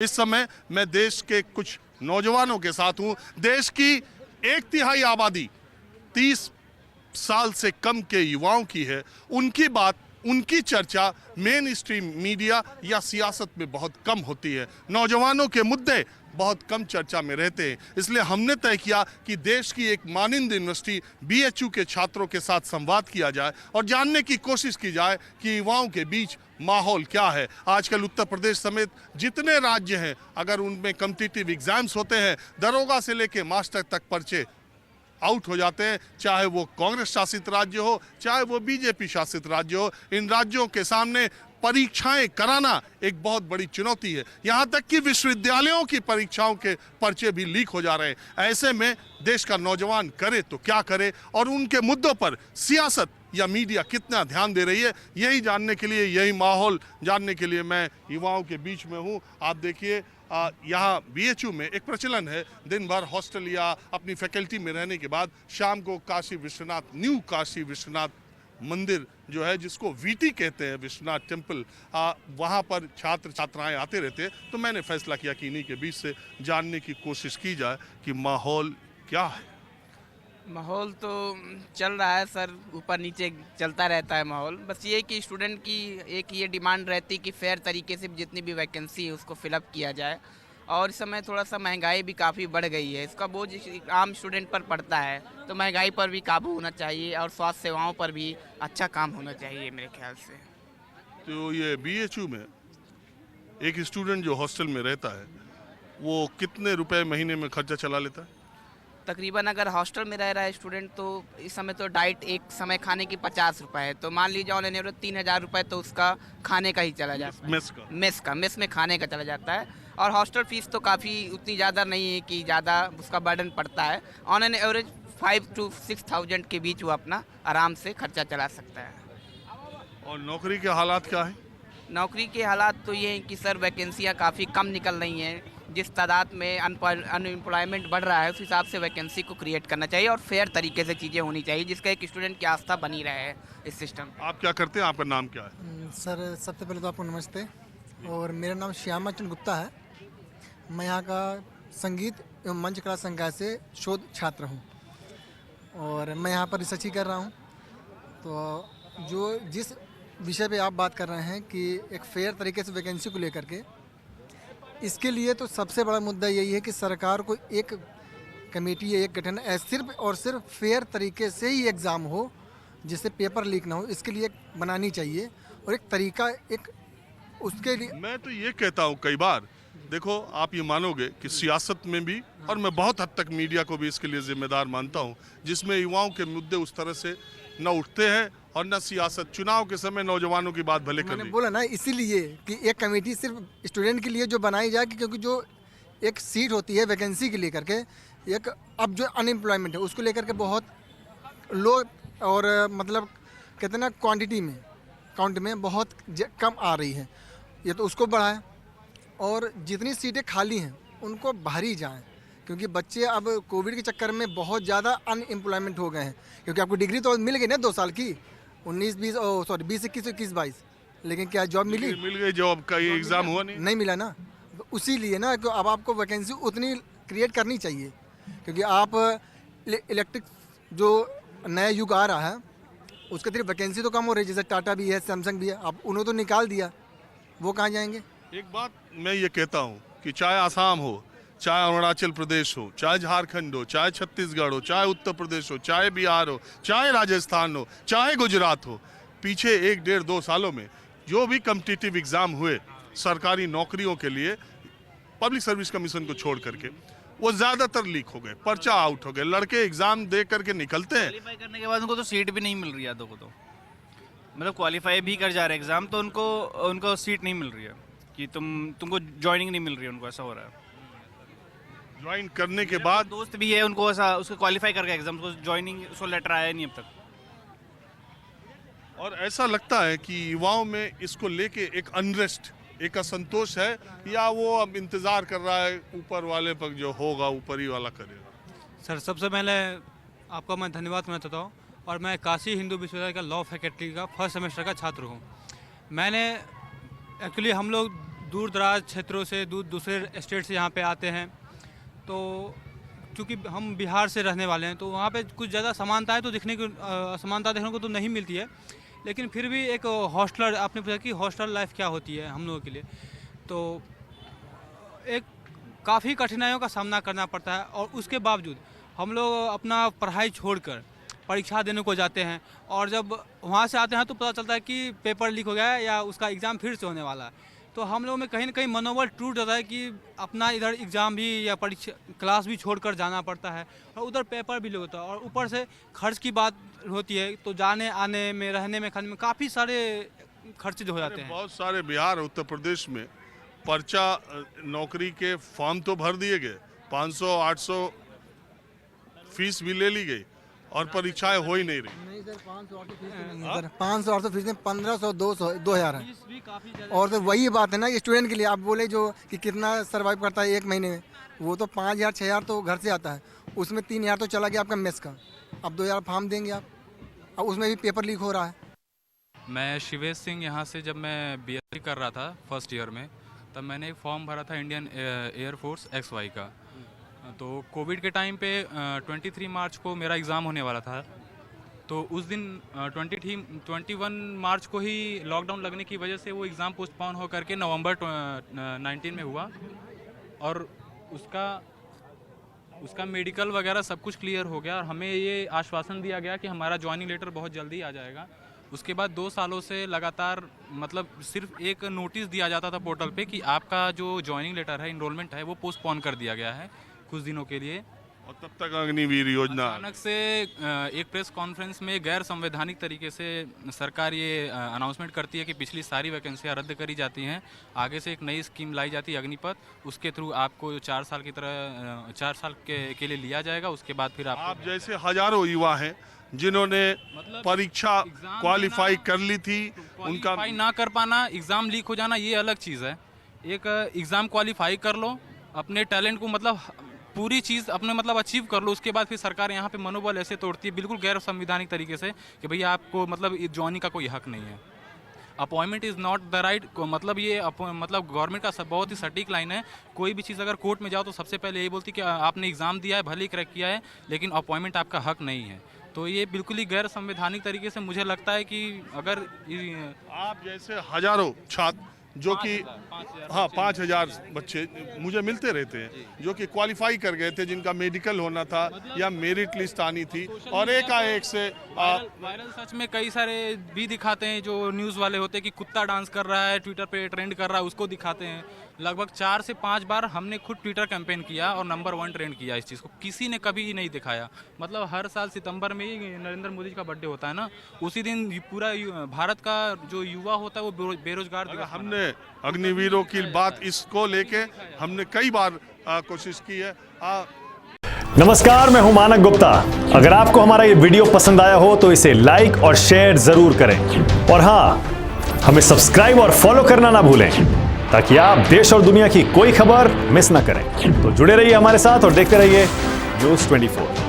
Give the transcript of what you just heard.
इस समय मैं देश के कुछ नौजवानों के साथ हूं। देश की 1/3 आबादी 30 साल से कम के युवाओं की है। उनकी बात, उनकी चर्चा मेन स्ट्रीम मीडिया या सियासत में बहुत कम होती है। नौजवानों के मुद्दे बहुत कम चर्चा में रहते हैं। इसलिए हमने तय किया कि देश की एक मानिंद यूनिवर्सिटी बीएचयू के छात्रों के साथ संवाद किया जाए और जानने की कोशिश की जाए कि युवाओं के बीच माहौल क्या है। आजकल उत्तर प्रदेश समेत जितने राज्य हैं, अगर उनमें कॉम्पिटिटिव एग्जाम्स होते हैं, दरोगा से लेके मास्टर तक पर्चे आउट हो जाते हैं। चाहे वो कांग्रेस शासित राज्य हो, चाहे वो बीजेपी शासित राज्य हो, इन राज्यों के सामने परीक्षाएं कराना एक बहुत बड़ी चुनौती है। यहां तक कि विश्वविद्यालयों की परीक्षाओं के पर्चे भी लीक हो जा रहे हैं। ऐसे में देश का नौजवान करे तो क्या करे और उनके मुद्दों पर सियासत या मीडिया कितना ध्यान दे रही है, यही जानने के लिए, यही माहौल जानने के लिए मैं युवाओं के बीच में हूं। आप देखिए, यहाँ बीएचयू में एक प्रचलन है, दिन भर हॉस्टल या अपनी फैकल्टी में रहने के बाद शाम को काशी विश्वनाथ, न्यू काशी विश्वनाथ मंदिर जो है, जिसको वीटी कहते हैं, विश्वनाथ टेम्पल, वहाँ पर छात्र छात्राएं आते रहते हैं। तो मैंने फैसला किया कि इन्हीं के बीच से जानने की कोशिश की जाए कि माहौल क्या है। माहौल तो चल रहा है सर, ऊपर नीचे चलता रहता है माहौल। बस ये कि स्टूडेंट की एक ये डिमांड रहती है कि फेयर तरीके से जितनी भी वैकेंसी है उसको फिलअप किया जाए। और इस समय थोड़ा सा महंगाई भी काफ़ी बढ़ गई है, इसका बोझ आम स्टूडेंट पर पड़ता है। तो महंगाई पर भी काबू होना चाहिए और स्वास्थ्य सेवाओं पर भी अच्छा काम होना चाहिए मेरे ख्याल से। तो ये बीएचयू में एक स्टूडेंट जो हॉस्टल में रहता है, वो कितने रुपए महीने में खर्चा चला लेता है? तकरीबन अगर हॉस्टल में रह रहा है स्टूडेंट तो इस समय तो डाइट एक समय खाने की 50 रुपये है, तो मान लीजिए ऑन एन एवरेज 3000 रुपये तो उसका खाने का ही चला जाता है। मेस में खाने का चला जाता है। और हॉस्टल फीस तो काफ़ी उतनी ज़्यादा नहीं है कि ज़्यादा उसका बर्डन पड़ता है। ऑन एन एवरेज 5 to 6,000 के बीच वो अपना आराम से खर्चा चला सकता है। और नौकरी के हालात क्या है? नौकरी के हालात तो ये हैं कि सर वैकेंसियाँ काफ़ी कम निकल रही हैं। जिस तादाद में अनएम्प्लॉयमेंट बढ़ रहा है उस हिसाब से वैकेंसी को क्रिएट करना चाहिए और फेयर तरीके से चीज़ें होनी चाहिए, जिसका एक स्टूडेंट की आस्था बनी रहे इस सिस्टम। आप क्या करते हैं? आपका नाम क्या है? सर सबसे पहले तो आपको नमस्ते, और मेरा नाम श्यामा चंद गुप्ता है। मैं यहाँ का संगीत एवं मंच कला संकाय से शोध छात्र हूँ और मैं यहाँ पर रिसर्च ही कर रहा हूँ। तो जो जिस विषय पे आप बात कर रहे हैं कि एक फेयर तरीके से वैकेंसी को लेकर के, इसके लिए तो सबसे बड़ा मुद्दा यही है कि सरकार को एक कमेटी या एक गठन सिर्फ और सिर्फ फेयर तरीके से ही एग्ज़ाम हो, जिससे पेपर लीक ना हो, इसके लिए बनानी चाहिए। और एक तरीका एक उसके लिए मैं तो ये कहता हूँ, कई बार देखो, आप ये मानोगे कि सियासत में भी, और मैं बहुत हद तक मीडिया को भी इसके लिए जिम्मेदार मानता हूँ, जिसमें युवाओं के मुद्दे उस तरह से न उठते हैं और न सियासत। चुनाव के समय नौजवानों की बात भले कर मैंने ली। बोला ना, इसीलिए कि एक कमेटी सिर्फ स्टूडेंट के लिए जो बनाई जाए, क्योंकि जो एक सीट होती है वैकेंसी के लेकर के, एक अब जो अनएम्प्लॉयमेंट है उसको लेकर के बहुत लो, और मतलब कहते हैं ना क्वांटिटी में, काउंट में बहुत कम आ रही है। ये तो उसको बढ़ाएं और जितनी सीटें खाली हैं उनको भरी जाएं, क्योंकि बच्चे अब कोविड के चक्कर में बहुत ज़्यादा अनएम्प्लॉयमेंट हो गए हैं। क्योंकि आपको डिग्री तो मिल गई ना 2 साल की, 20 21 22, लेकिन क्या जॉब मिली? मिल गई जॉब का, ये एग्जाम हुआ नहीं मिला ना। तो उसी लिए ना कि अब आपको वैकेंसी उतनी क्रिएट करनी चाहिए, क्योंकि आप इलेक्ट्रिक जो नया युग आ रहा है उसके थ्रू वैकेंसी तो कम हो रही है। जैसे टाटा भी है, सैमसंग भी है, अब उन्होंने तो निकाल दिया, वो कहाँ जाएंगे? एक बात मैं ये कहता हूँ कि चाहे आसाम हो, चाहे अरुणाचल प्रदेश हो, चाहे झारखंड हो, चाहे छत्तीसगढ़ हो, चाहे उत्तर प्रदेश हो, चाहे बिहार हो, चाहे राजस्थान हो, चाहे गुजरात हो, पीछे 1-1.5-2 सालों में जो भी कॉम्पिटिटिव एग्जाम हुए सरकारी नौकरियों के लिए, पब्लिक सर्विस कमीशन को छोड़ करके, वो ज़्यादातर लीक हो गए, पर्चा आउट हो गए। लड़के एग्जाम दे करके निकलते हैं, क्वालिफाई करने के बाद उनको तो सीट भी नहीं मिल रही है। तो मतलब क्वालिफाई भी कर जा रहे एग्ज़ाम, तो उनको सीट नहीं मिल रही है कि तुमको ज्वाइनिंग नहीं मिल रही है, उनको ऐसा हो रहा है। ज्वाइन करने के बाद दोस्त भी है उनको ऐसा, उसको क्वालिफाई करके एग्जाम, उसको ज्वाइनिंग उसको लेटर आया नहीं अब तक। और ऐसा लगता है कि युवाओं में इसको लेके एक अनरेस्ट, एक असंतोष है, या वो अब इंतज़ार कर रहा है ऊपर वाले पर, जो होगा ऊपर ही वाला करेगा। सर सबसे पहले आपका मैं धन्यवाद करना चाहता हूँ, और मैं काशी हिंदू विश्वविद्यालय का लॉ फैकल्टी का फर्स्ट सेमेस्टर का छात्र हूँ। मैंने एक्चुअली हम लोग दूर दराज क्षेत्रों से दूसरे स्टेट से यहाँ पे आते हैं। तो चूँकि हम बिहार से रहने वाले हैं तो वहाँ पे कुछ ज़्यादा समानताएं तो समानता देखने को तो नहीं मिलती है, लेकिन फिर भी एक हॉस्टलर, आपने पूछा कि हॉस्टल लाइफ क्या होती है हम लोगों के लिए, तो एक काफ़ी कठिनाइयों का सामना करना पड़ता है। और उसके बावजूद हम लोग अपना पढ़ाई छोड़कर परीक्षा देने को जाते हैं, और जब वहाँ से आते हैं तो पता चलता है कि पेपर लीक हो गया है या उसका एग्ज़ाम फिर से होने वाला है। तो हम लोगों में कहीं ना कहीं मनोबल टूट जाता है कि अपना इधर एग्ज़ाम भी या परीक्षा क्लास भी छोड़कर जाना पड़ता है, और उधर पेपर भी होता है, और ऊपर से खर्च की बात होती है, तो जाने आने में, रहने में, खाने में काफ़ी सारे खर्चे जो हो जाते हैं। बहुत सारे बिहार उत्तर प्रदेश में पर्चा नौकरी के फॉर्म तो भर दिए गए, 500-800 फीस भी ले ली गई और परीक्षाएं हो ही नहीं रही। नहीं सर, 500-800 फीस में 1500, 200, 2000 है। फीस भी काफ़ी ज़्यादा। और तो वही बात है ना कि स्टूडेंट के लिए आप बोले जो कि कितना सर्वाइव करता है एक महीने में, वो तो 5000-6000 तो घर से आता है, उसमें 3000 तो चला गया आपका मेस का, अब 2000 फॉर्म देंगे आप, अब उसमें भी पेपर लीक हो रहा है। मैं शिवेश सिंह, यहाँ से जब मैं बीएससी कर रहा था फर्स्ट ईयर में, तब मैंने एक फॉर्म भरा था इंडियन एयरफोर्स XY का। तो कोविड के टाइम पे 23 मार्च को मेरा एग्ज़ाम होने वाला था, तो उस दिन 21 मार्च को ही लॉकडाउन लगने की वजह से वो एग्ज़ाम पोस्टपोन हो करके नवंबर 19 में हुआ, और उसका मेडिकल वगैरह सब कुछ क्लियर हो गया, और हमें ये आश्वासन दिया गया कि हमारा ज्वाइनिंग लेटर बहुत जल्दी आ जाएगा। उसके बाद 2 सालों से लगातार मतलब सिर्फ एक नोटिस दिया जाता था पोर्टल पे कि आपका जो ज्वाइनिंग लेटर है, इनरोलमेंट है, वो पोस्टपोन कर दिया गया है कुछ दिनों के लिए। और तब तक अग्निवीर योजना अचानक से एक प्रेस कॉन्फ्रेंस में गैर संवैधानिक तरीके से सरकार ये अनाउंसमेंट करती है कि पिछली सारी वैकेंसियाँ रद्द करी जाती हैं, आगे से एक नई स्कीम लाई जाती है अग्निपथ, उसके थ्रू आपको 4 साल की तरह 4 साल के लिए लिया जाएगा। उसके बाद फिर आप जैसे हजारों युवा हैं जिन्होंने परीक्षा क्वालिफाई कर ली थी, उनका क्वालिफाई ना कर पाना, एग्ज़ाम लीक हो जाना, ये अलग चीज़ है। एक एग्ज़ाम क्वालिफाई कर लो, अपने टैलेंट को मतलब पूरी चीज़ अपने मतलब अचीव कर लो, उसके बाद फिर सरकार यहाँ पे मनोबल ऐसे तोड़ती है बिल्कुल गैर संवैधानिक तरीके से कि भैया आपको मतलब ज्वाइनिंग का कोई हक नहीं है। Appointment is not the right, मतलब ये मतलब गवर्नमेंट का बहुत ही सटीक लाइन है। कोई भी चीज़ अगर कोर्ट में जाओ तो सबसे पहले यही बोलती है कि आपने एग्ज़ाम दिया है, भले ही क्रैक किया है, लेकिन अपॉइंटमेंट आपका हक नहीं है। तो ये बिल्कुल ही गैर संवैधानिक तरीके से मुझे लगता है कि अगर आप जैसे हजारों छात्र जो कि 5000 बच्चे मुझे मिलते रहते हैं जो कि क्वालिफाई कर गए थे, जिनका मेडिकल होना था या मेरिट लिस्ट आनी थी, और एकाएक से वायरल सच में कई सारे भी दिखाते हैं जो न्यूज़ वाले होते हैं कि कुत्ता डांस कर रहा है, ट्विटर पे ट्रेंड कर रहा है, उसको दिखाते हैं। लगभग 4 से 5 बार हमने खुद ट्विटर कैंपेन किया और नंबर 1 ट्रेंड किया इस चीज़ को, किसी ने कभी नहीं दिखाया। मतलब हर साल सितंबर में ही नरेंद्र मोदी जी का बर्थडे होता है ना, उसी दिन पूरा भारत का जो युवा होता है वो बेरोजगार दिवस। हमने अग्निवीरों की बात इसको लेके हमने कई बार कोशिश की है। नमस्कार, मैं हूं मानक गुप्ता। अगर आपको हमारा ये वीडियो पसंद आया हो तो इसे लाइक और शेयर जरूर करें, और हाँ, हमें सब्सक्राइब और फॉलो करना ना भूलें ताकि आप देश और दुनिया की कोई खबर मिस ना करें। तो जुड़े रहिए हमारे साथ और देखते रहिए न्यूज़ 24।